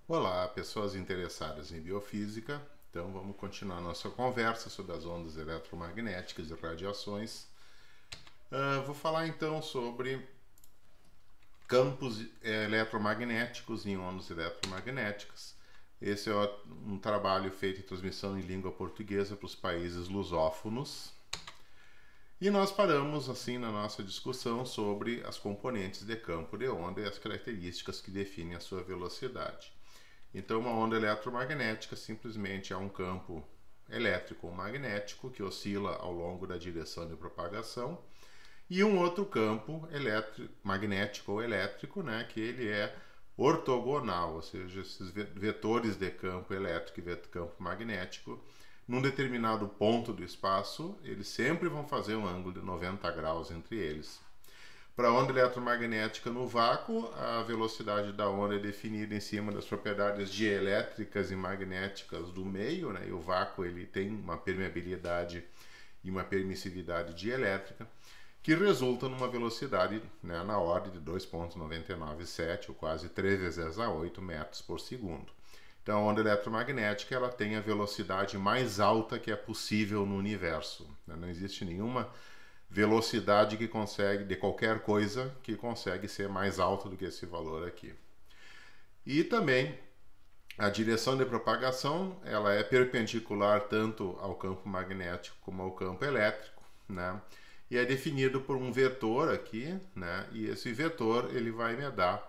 Olá, pessoas interessadas em biofísica. Então, vamos continuar nossa conversa sobre as ondas eletromagnéticas e radiações. Vou falar então sobre campos eletromagnéticos em ondas eletromagnéticas. Esse é um trabalho feito em transmissão em língua portuguesa para os países lusófonos. E nós paramos assim na nossa discussão sobre as componentes de campo de onda e as características que definem a sua velocidade. Então, uma onda eletromagnética simplesmente é um campo elétrico ou magnético que oscila ao longo da direção de propagação, e um outro campo magnético ou elétrico, né, que ele é ortogonal, ou seja, esses vetores de campo elétrico e campo magnético, num determinado ponto do espaço, eles sempre vão fazer um ângulo de 90 graus entre eles. Para a onda eletromagnética no vácuo, a velocidade da onda é definida em cima das propriedades dielétricas e magnéticas do meio, né? E o vácuo ele tem uma permeabilidade e uma permissividade dielétrica, que resulta numa velocidade, né, na ordem de 2,997 ou quase 3 vezes 10 a 8 metros por segundo. Então, a onda eletromagnética ela tem a velocidade mais alta que é possível no universo. Não existe nenhuma velocidade que consegue, de qualquer coisa, que consegue ser mais alta do que esse valor aqui. E também a direção de propagação ela é perpendicular tanto ao campo magnético como ao campo elétrico, né? E é definido por um vetor aqui, né? E esse vetor ele vai me dar,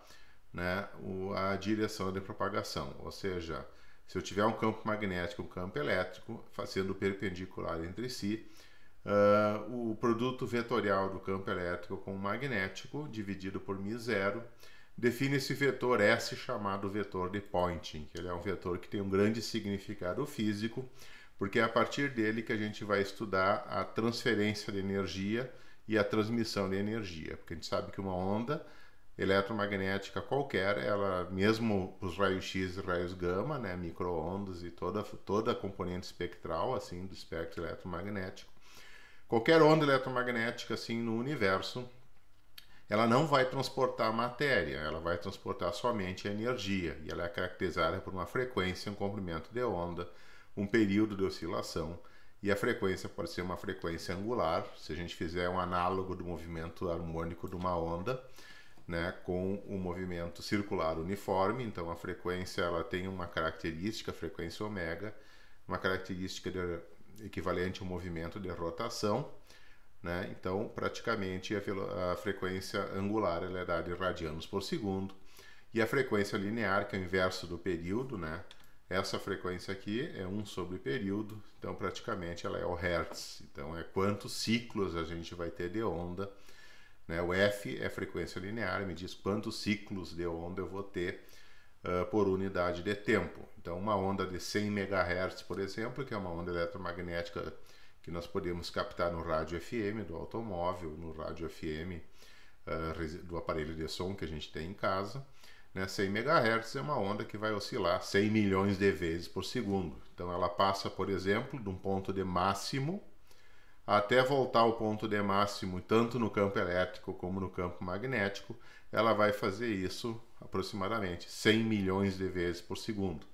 né, a direção de propagação, ou seja, se eu tiver um campo magnético e um campo elétrico fazendo perpendicular entre si, o produto vetorial do campo elétrico com o magnético dividido por μ0 define esse vetor S chamado vetor de Poynting, que ele é um vetor que tem um grande significado físico, porque é a partir dele que a gente vai estudar a transferência de energia e a transmissão de energia, porque a gente sabe que uma onda eletromagnética qualquer, ela mesmo os raios-x e raios gama, né, micro-ondas e toda a componente espectral assim do espectro eletromagnético, qualquer onda eletromagnética assim no universo, ela não vai transportar matéria, ela vai transportar somente a energia, e ela é caracterizada por uma frequência, um comprimento de onda, um período de oscilação, e a frequência pode ser uma frequência angular, se a gente fizer um análogo do movimento harmônico de uma onda, né, com um movimento circular uniforme. Então a frequência ela tem uma característica, a frequência ômega, uma característica equivalente ao movimento de rotação, né? Então praticamente a frequência angular ela é dada em radianos por segundo, e a frequência linear, que é o inverso do período, né? Essa frequência aqui é 1 sobre período, então praticamente ela é o hertz, então é quantos ciclos a gente vai ter de onda, né? O F é frequência linear, me diz quantos ciclos de onda eu vou ter por unidade de tempo. Então, uma onda de 100 MHz, por exemplo, que é uma onda eletromagnética que nós podemos captar no rádio FM do automóvel, no rádio FM do aparelho de som que a gente tem em casa, né? 100 MHz é uma onda que vai oscilar 100 milhões de vezes por segundo. Então, ela passa, por exemplo, de um ponto de máximo até voltar ao ponto de máximo, tanto no campo elétrico como no campo magnético, ela vai fazer isso aproximadamente 100 milhões de vezes por segundo.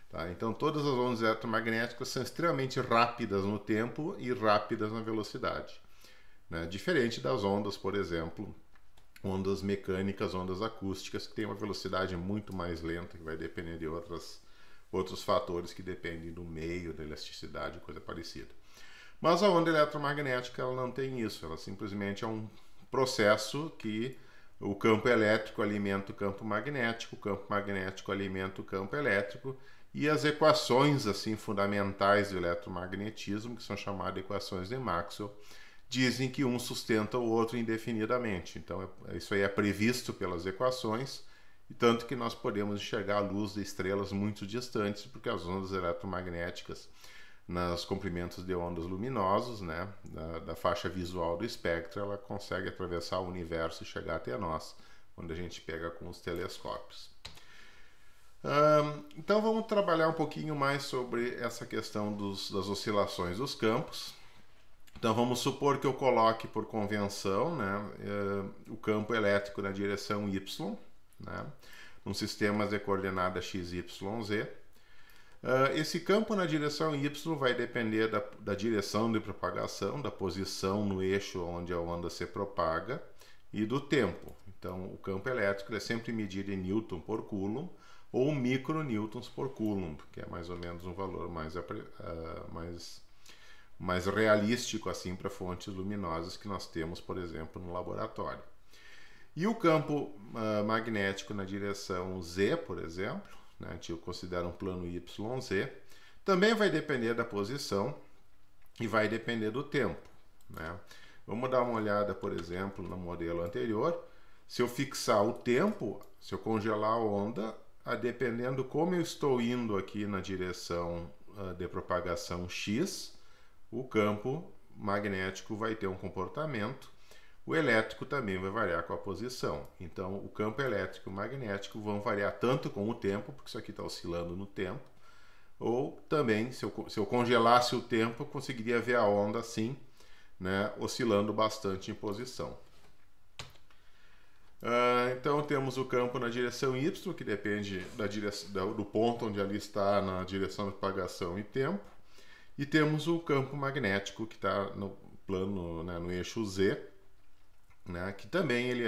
Tá? Então, todas as ondas eletromagnéticas são extremamente rápidas no tempo e rápidas na velocidade, né? Diferente das ondas, por exemplo, ondas mecânicas, ondas acústicas, que têm uma velocidade muito mais lenta, que vai depender de outros fatores que dependem do meio, da elasticidade, coisa parecida. Mas a onda eletromagnética ela não tem isso, ela simplesmente é um processo que o campo elétrico alimenta o campo magnético alimenta o campo elétrico, e as equações assim fundamentais do eletromagnetismo, que são chamadas equações de Maxwell, dizem que um sustenta o outro indefinidamente. Então isso aí é previsto pelas equações, e tanto que nós podemos enxergar a luz de estrelas muito distantes, porque as ondas eletromagnéticas nos comprimentos de ondas luminosos, né, da faixa visual do espectro, ela consegue atravessar o universo e chegar até nós, quando a gente pega com os telescópios. Então vamos trabalhar um pouquinho mais sobre essa questão das oscilações dos campos. Então vamos supor que eu coloque por convenção, né, o campo elétrico na direção y, né, num sistema de coordenada x, y, z. Esse campo na direção y vai depender da direção de propagação, da posição no eixo onde a onda se propaga e do tempo. Então, o campo elétrico é sempre medido em newton por coulomb ou micronewtons por coulomb, que é mais ou menos um valor mais realístico assim para fontes luminosas que nós temos, por exemplo, no laboratório. E o campo magnético na direção z, por exemplo, né, a gente considera um plano YZ, também vai depender da posição e vai depender do tempo, né? Vamos dar uma olhada, por exemplo, no modelo anterior. Se eu fixar o tempo, se eu congelar a onda, dependendo como eu estou indo aqui na direção de propagação x, o campo magnético vai ter um comportamento, o elétrico também vai variar com a posição. Então, o campo elétrico e o magnético vão variar tanto com o tempo, porque isso aqui está oscilando no tempo, ou também, se eu congelasse o tempo, eu conseguiria ver a onda assim, né, oscilando bastante em posição. Então, temos o campo na direção y, que depende do ponto onde ali está na direção de propagação e tempo. E temos o campo magnético, que está no plano, né, no eixo z, né, que também ele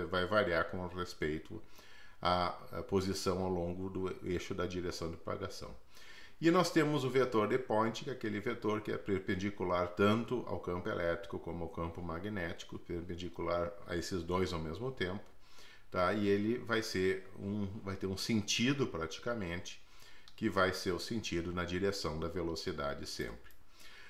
vai variar com respeito à posição ao longo do eixo da direção de propagação. E nós temos o vetor de Point, que é aquele vetor que é perpendicular tanto ao campo elétrico como ao campo magnético, perpendicular a esses dois ao mesmo tempo, tá? E ele vai ter um sentido praticamente, que vai ser o sentido na direção da velocidade sempre.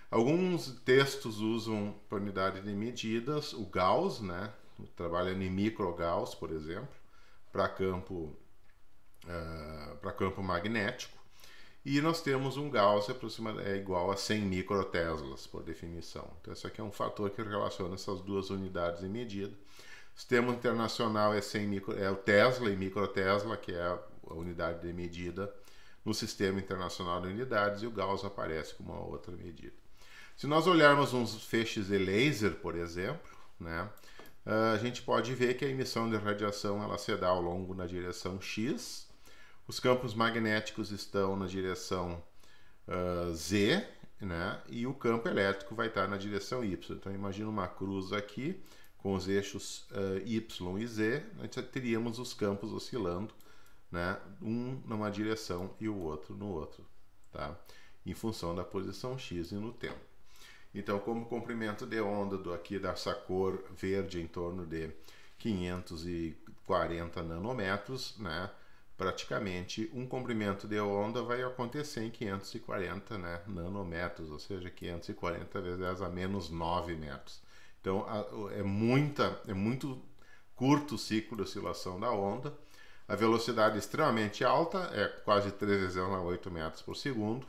Alguns textos usam para unidade de medidas o Gauss, né? Trabalhando em micro-Gauss, por exemplo, para campo magnético. E nós temos um Gauss igual a 100 microteslas, por definição. Então, isso aqui é um fator que relaciona essas duas unidades de medida. O sistema internacional é o Tesla e microtesla, que é a unidade de medida no Sistema Internacional de Unidades, e o Gauss aparece como uma outra medida. Se nós olharmos uns feixes de laser, por exemplo, né, a gente pode ver que a emissão de radiação ela se dá ao longo na direção x. Os campos magnéticos estão na direção z, né, e o campo elétrico vai estar na direção y. Então, imagina uma cruz aqui com os eixos y e z, nós teríamos os campos oscilando, né, um numa direção e o outro no outro, tá? Em função da posição x e no tempo. Então, como o comprimento de onda aqui dessa cor verde em torno de 540 nanômetros, né, praticamente um comprimento de onda vai acontecer em 540, né, nanômetros, ou seja, 540 vezes 10 a menos 9 metros. Então, é muito curto o ciclo de oscilação da onda. A velocidade é extremamente alta, é quase 3 vezes 10 a 8 metros por segundo.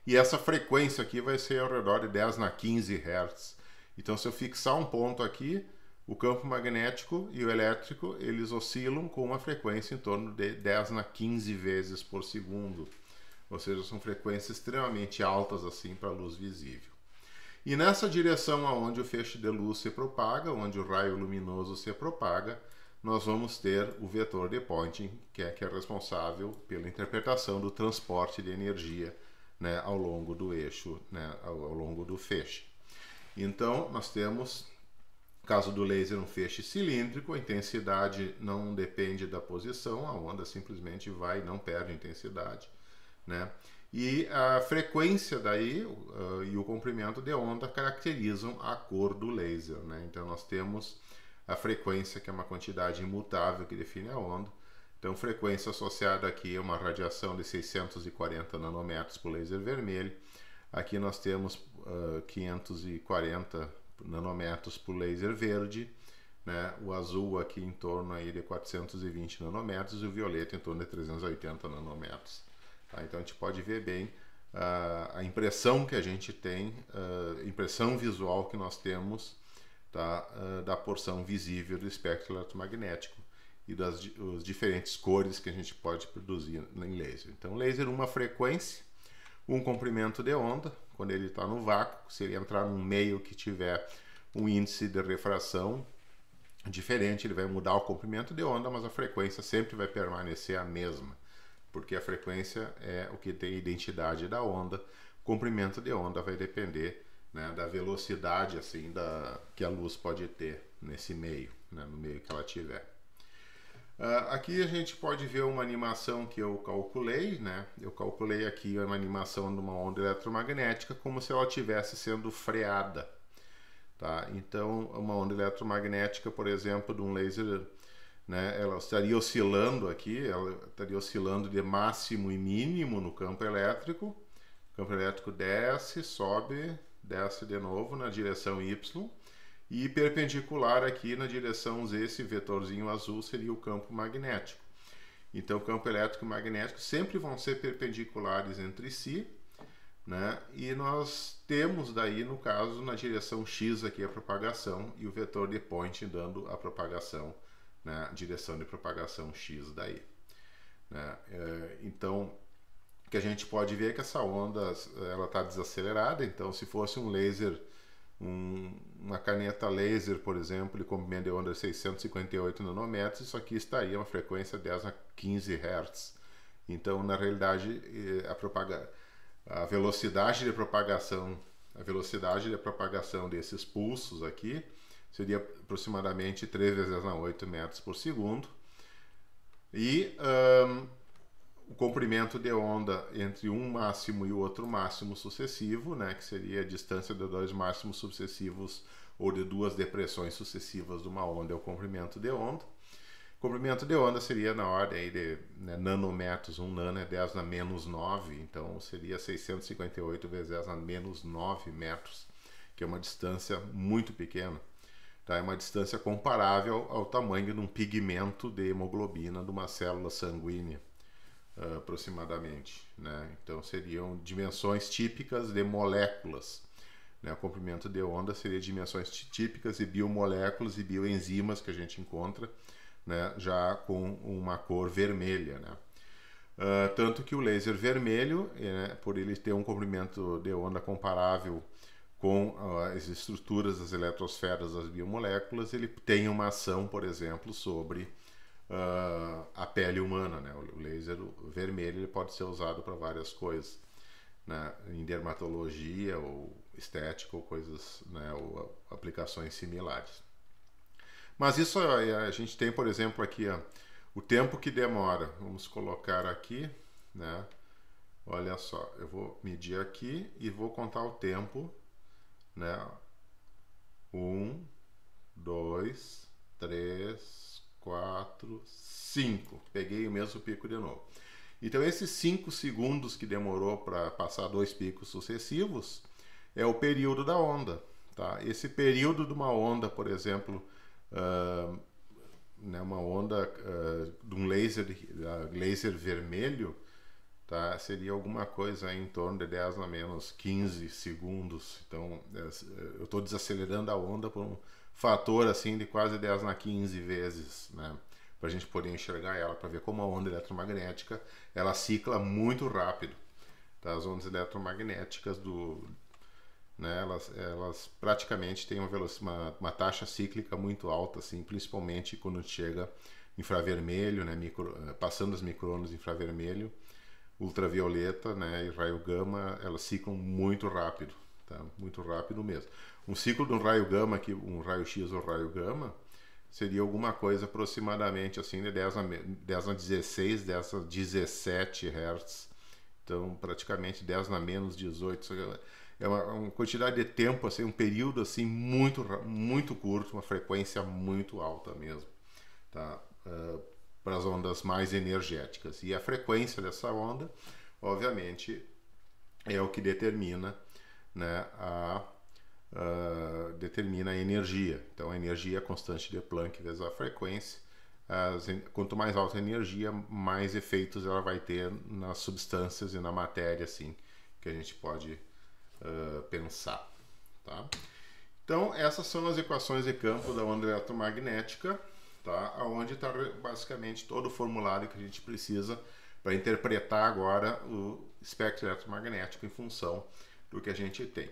E essa frequência aqui vai ser ao redor de 10 na 15 Hz. Então, se eu fixar um ponto aqui, o campo magnético e o elétrico, eles oscilam com uma frequência em torno de 10 na 15 vezes por segundo. Ou seja, são frequências extremamente altas assim para a luz visível. E nessa direção aonde o feixe de luz se propaga, onde o raio luminoso se propaga, nós vamos ter o vetor de Poynting, que é responsável pela interpretação do transporte de energia, né, ao longo do eixo, né, ao longo do feixe. Então, nós temos, no caso do laser, um feixe cilíndrico, a intensidade não depende da posição, a onda simplesmente vai e não perde intensidade, né? E a frequência daí e o comprimento de onda caracterizam a cor do laser, né? Então, nós temos a frequência, que é uma quantidade imutável que define a onda. Então, frequência associada aqui é uma radiação de 640 nanômetros para o laser vermelho. Aqui nós temos 540 nanômetros para o laser verde, né? O azul aqui em torno aí de 420 nanômetros e o violeta em torno de 380 nanômetros. Tá? Então, a gente pode ver bem a impressão que a gente tem, a impressão visual que nós temos, tá? Da porção visível do espectro eletromagnético e das diferentes cores que a gente pode produzir em laser. Então, laser, uma frequência, um comprimento de onda, quando ele está no vácuo. Se ele entrar num meio que tiver um índice de refração diferente, ele vai mudar o comprimento de onda, mas a frequência sempre vai permanecer a mesma, porque a frequência é o que tem a identidade da onda. O comprimento de onda vai depender, né, da velocidade assim que a luz pode ter nesse meio, né, no meio que ela tiver. Aqui a gente pode ver uma animação que eu calculei, né? Eu calculei aqui uma animação de uma onda eletromagnética como se ela estivesse sendo freada, tá? Então, uma onda eletromagnética, por exemplo, de um laser, né? Ela estaria oscilando aqui, ela estaria oscilando de máximo e mínimo no campo elétrico. O campo elétrico desce, sobe, desce de novo na direção Y. E perpendicular aqui na direção Z, esse vetorzinho azul seria o campo magnético. Então, o campo elétrico e magnético sempre vão ser perpendiculares entre si, né? E nós temos daí, no caso, na direção X aqui a propagação e o vetor de Point dando a propagação, né? A direção de propagação X daí, né? Então, o que a gente pode ver é que essa onda ela está desacelerada. Então, se fosse um laser, uma caneta laser, por exemplo, de comprimento de onda 658 nanômetros, isso aqui estaria uma frequência 10 a 15 Hz. Então, na realidade, a velocidade de propagação desses pulsos aqui seria aproximadamente 3 vezes 10 a 8 metros por segundo. E o comprimento de onda entre um máximo e o outro máximo sucessivo, né, que seria a distância de dois máximos sucessivos ou de duas depressões sucessivas de uma onda, é o comprimento de onda. O comprimento de onda seria na ordem aí de, né, nanômetros. Um nano é 10 na menos 9, então seria 658 vezes 10 na menos 9 metros, que é uma distância muito pequena. Tá? É uma distância comparável ao tamanho de um pigmento de hemoglobina de uma célula sanguínea, aproximadamente, né? Então seriam dimensões típicas de moléculas, né? O comprimento de onda seria dimensões típicas de biomoléculas e bioenzimas que a gente encontra, né, já com uma cor vermelha, né? Tanto que o laser vermelho, por ele ter um comprimento de onda comparável com as estruturas das eletrosferas das biomoléculas, ele tem uma ação, por exemplo, sobre a pele humana, né? O laser vermelho ele pode ser usado para várias coisas, né? Em dermatologia ou estética ou coisas, né? Ou aplicações similares. Mas isso a gente tem, por exemplo, aqui o tempo que demora. Vamos colocar aqui, né? Olha só, eu vou medir aqui e vou contar o tempo, né? 1, 2, 3, 4, 5. Peguei o mesmo pico de novo. Então, esses 5 segundos que demorou para passar 2 picos sucessivos é o período da onda. Tá? Esse período de uma onda, por exemplo, né, uma onda de um laser vermelho, tá? Seria alguma coisa em torno de 10 a menos 15 segundos. Então, eu estou desacelerando a onda por um fator assim de quase 10 na 15 vezes, né? Para a gente poder enxergar ela, para ver como a onda eletromagnética ela cicla muito rápido. Tá? As ondas eletromagnéticas né, elas praticamente têm uma taxa cíclica muito alta, assim, principalmente quando chega infravermelho, né, passando as micro-ondas infravermelho, ultravioleta, né, e raio gama, elas ciclam muito rápido, tá? Muito rápido mesmo. Um ciclo de um raio gama, um raio X ou raio gama, seria alguma coisa aproximadamente assim de 10 a 16, 10 a 17 Hz. Então, praticamente 10 na menos 18. É uma quantidade de tempo, assim, um período assim muito curto, uma frequência muito alta mesmo, tá? Para as ondas mais energéticas. E a frequência dessa onda, obviamente, é o que determina, né, determina a energia. Então, a energia é a constante de Planck vezes a frequência. Quanto mais alta a energia, mais efeitos ela vai ter nas substâncias e na matéria, assim, que a gente pode pensar. Tá? Então, essas são as equações de campo da onda eletromagnética, tá? Onde está basicamente todo o formulário que a gente precisa para interpretar agora o espectro eletromagnético em função do que a gente tem.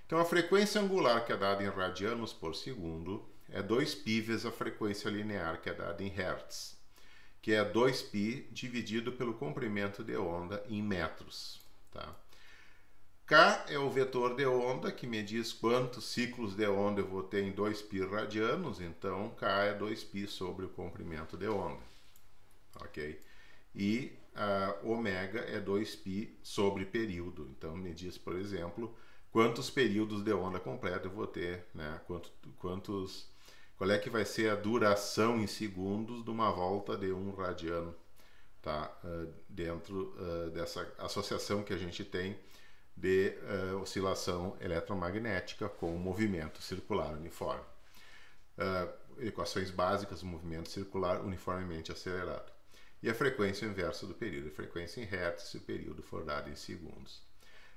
Então, a frequência angular, que é dada em radianos por segundo, é 2π vezes a frequência linear, que é dada em Hertz, que é 2π dividido pelo comprimento de onda em metros. Tá? K é o vetor de onda, que me diz quantos ciclos de onda eu vou ter em 2π radianos, então K é 2π sobre o comprimento de onda. Ok? E ômega é 2π sobre período, então me diz, por exemplo, quantos períodos de onda completa eu vou ter, né? Qual é que vai ser a duração em segundos de uma volta de 1 radiano, tá? Dentro dessa associação que a gente tem de oscilação eletromagnética com movimento circular uniforme. Equações básicas do movimento circular uniformemente acelerado. E a frequência inversa do período, a frequência em hertz se o período for dado em segundos.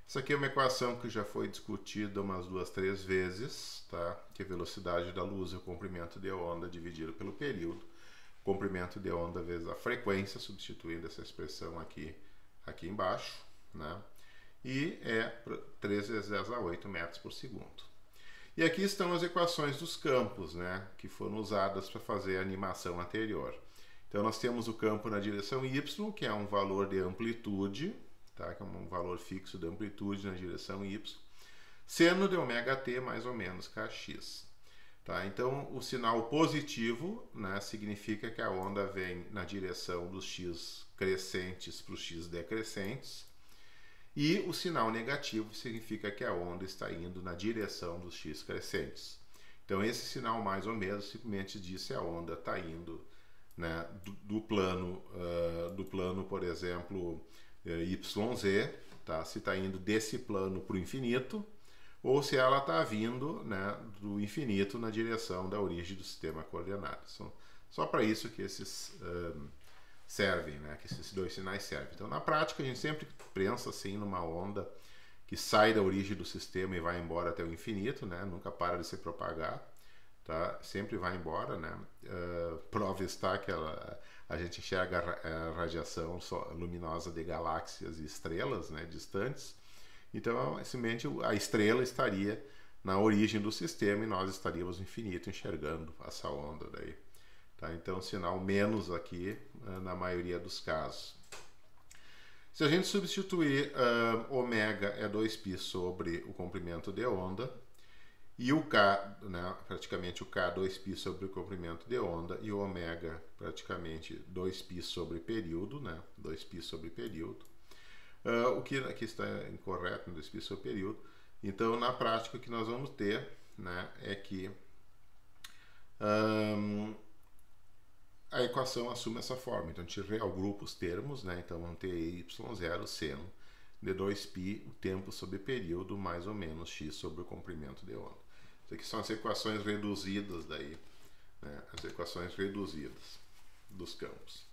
Essa aqui é uma equação que já foi discutida umas 2, 3 vezes, tá? Que a velocidade da luz é o comprimento de onda dividido pelo período. Comprimento de onda vezes a frequência, substituindo essa expressão aqui embaixo, né? E é 3 vezes 10 a 8 metros por segundo. E aqui estão as equações dos campos, né? Que foram usadas para fazer a animação anterior. Então nós temos o campo na direção y, que é um valor de amplitude, tá? Que é um valor fixo de amplitude na direção y, seno de ωt mais ou menos kx. Tá? Então o sinal positivo, né, significa que a onda vem na direção dos x crescentes para os x decrescentes, e o sinal negativo significa que a onda está indo na direção dos x crescentes. Então esse sinal mais ou menos simplesmente diz se a onda está indo, né, do plano, por exemplo, YZ, tá? Se está indo desse plano para o infinito, ou se ela está vindo, né, do infinito na direção da origem do sistema coordenado. Só para isso que esses servem, né, que esses dois sinais servem. Então, na prática, a gente sempre pensa assim numa onda que sai da origem do sistema e vai embora até o infinito, né, nunca para de se propagar. Tá? Sempre vai embora, né? Prova está que a gente enxerga a radiação luminosa de galáxias e estrelas, né, distantes. Então, simplesmente a estrela estaria na origem do sistema e nós estaríamos no infinito enxergando essa onda daí. Tá? Então, sinal menos aqui na maioria dos casos. Se a gente substituir ômega é 2π sobre o comprimento de onda, e o K, né, praticamente o K 2π sobre o comprimento de onda, e o ômega praticamente 2π sobre período, né, 2π sobre período. O que aqui está incorreto, 2π sobre período. Então, na prática, o que nós vamos ter, né, é que a equação assume essa forma. Então, a gente reagrupa os termos, né, então vamos ter y0 seno de 2π, o tempo sobre período, mais ou menos x sobre o comprimento de onda. Isso aqui são as equações reduzidas daí, né? As equações reduzidas dos campos.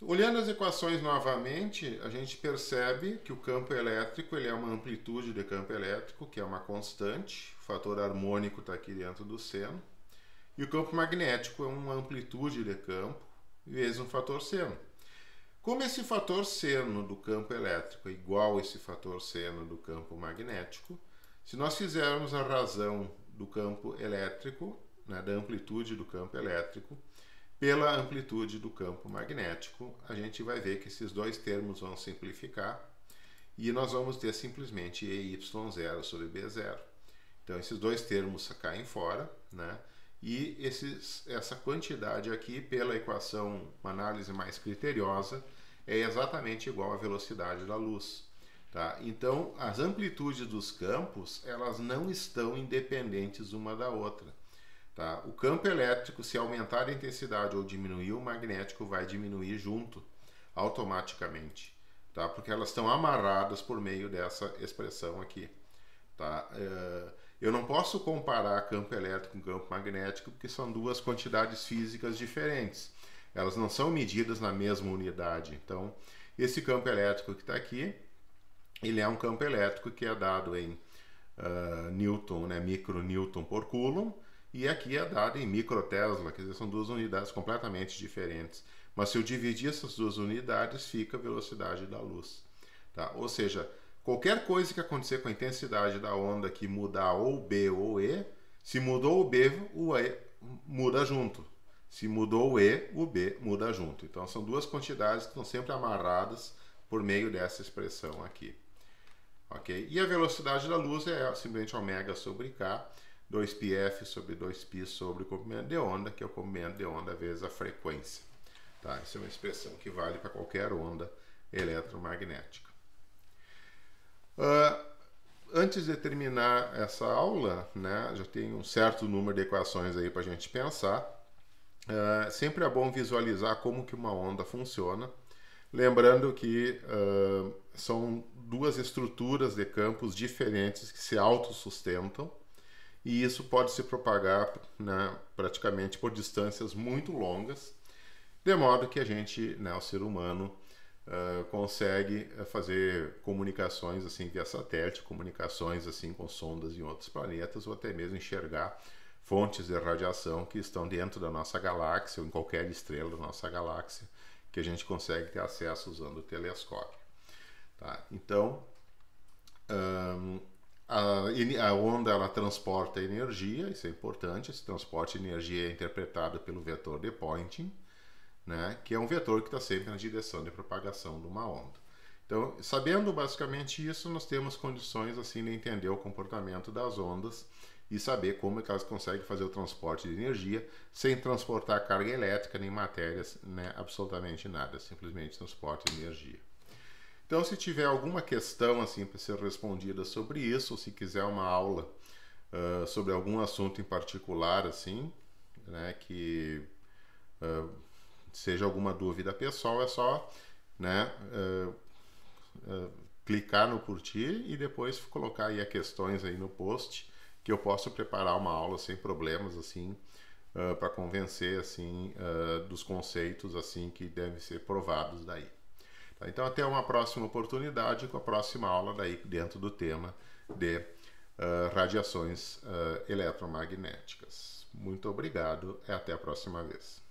Olhando as equações novamente, a gente percebe que o campo elétrico ele é uma amplitude de campo elétrico, que é uma constante, o fator harmônico está aqui dentro do seno, e o campo magnético é uma amplitude de campo vezes um fator seno. Como esse fator seno do campo elétrico é igual a esse fator seno do campo magnético, se nós fizermos a razão do campo elétrico, né, da amplitude do campo elétrico, pela amplitude do campo magnético, a gente vai ver que esses dois termos vão simplificar e nós vamos ter simplesmente EY0 sobre B0. Então esses dois termos caem fora, né? E essa quantidade aqui, pela equação, uma análise mais criteriosa, é exatamente igual à velocidade da luz. Tá? Então, as amplitudes dos campos, elas não estão independentes uma da outra. Tá? O campo elétrico, se aumentar a intensidade ou diminuir, o magnético vai diminuir junto, automaticamente. Tá? Porque elas estão amarradas por meio dessa expressão aqui. Tá? Eu não posso comparar campo elétrico com campo magnético, porque são duas quantidades físicas diferentes. Elas não são medidas na mesma unidade. Então, esse campo elétrico que está aqui, ele é um campo elétrico que é dado em Newton, né, micronewton por Coulomb, e aqui é dado em microtesla, quer dizer, são duas unidades completamente diferentes. Mas se eu dividir essas duas unidades, fica a velocidade da luz. Tá? Ou seja, qualquer coisa que acontecer com a intensidade da onda que mudar ou B ou E, Se mudou o B, o E muda junto. Se mudou o E, o B muda junto. Então são duas quantidades que estão sempre amarradas por meio dessa expressão aqui. Ok? E a velocidade da luz é simplesmente ω sobre K, 2πf sobre 2π sobre o comprimento de onda, que é o comprimento de onda vezes a frequência. Tá? Essa é uma expressão que vale para qualquer onda eletromagnética. Antes de terminar essa aula, né, já tem um certo número de equações aí para a gente pensar. Sempre é bom visualizar como que uma onda funciona. Lembrando que são duas estruturas de campos diferentes que se autossustentam, e isso pode se propagar, né, praticamente por distâncias muito longas, de modo que a gente, né, o ser humano, consegue fazer comunicações assim via satélite, comunicações assim com sondas em outros planetas, ou até mesmo enxergar fontes de radiação que estão dentro da nossa galáxia ou em qualquer estrela da nossa galáxia, que a gente consegue ter acesso usando o telescópio. Tá? Então, a onda ela transporta energia, isso é importante. Esse transporte de energia é interpretado pelo vetor de Poynting, né, que é um vetor que está sempre na direção de propagação de uma onda. Então, sabendo basicamente isso, nós temos condições assim de entender o comportamento das ondas e saber como é que elas conseguem fazer o transporte de energia sem transportar carga elétrica nem matérias, né, absolutamente nada, simplesmente transporte de energia. Então, se tiver alguma questão assim para ser respondida sobre isso, ou se quiser uma aula sobre algum assunto em particular, assim, né, que seja alguma dúvida pessoal, é só, né, clicar no curtir e depois colocar aí as questões aí no post, que eu posso preparar uma aula sem problemas, assim, para convencer, assim, dos conceitos, assim, que devem ser provados daí. Tá? Então, até uma próxima oportunidade com a próxima aula daí dentro do tema de radiações eletromagnéticas. Muito obrigado e até a próxima vez.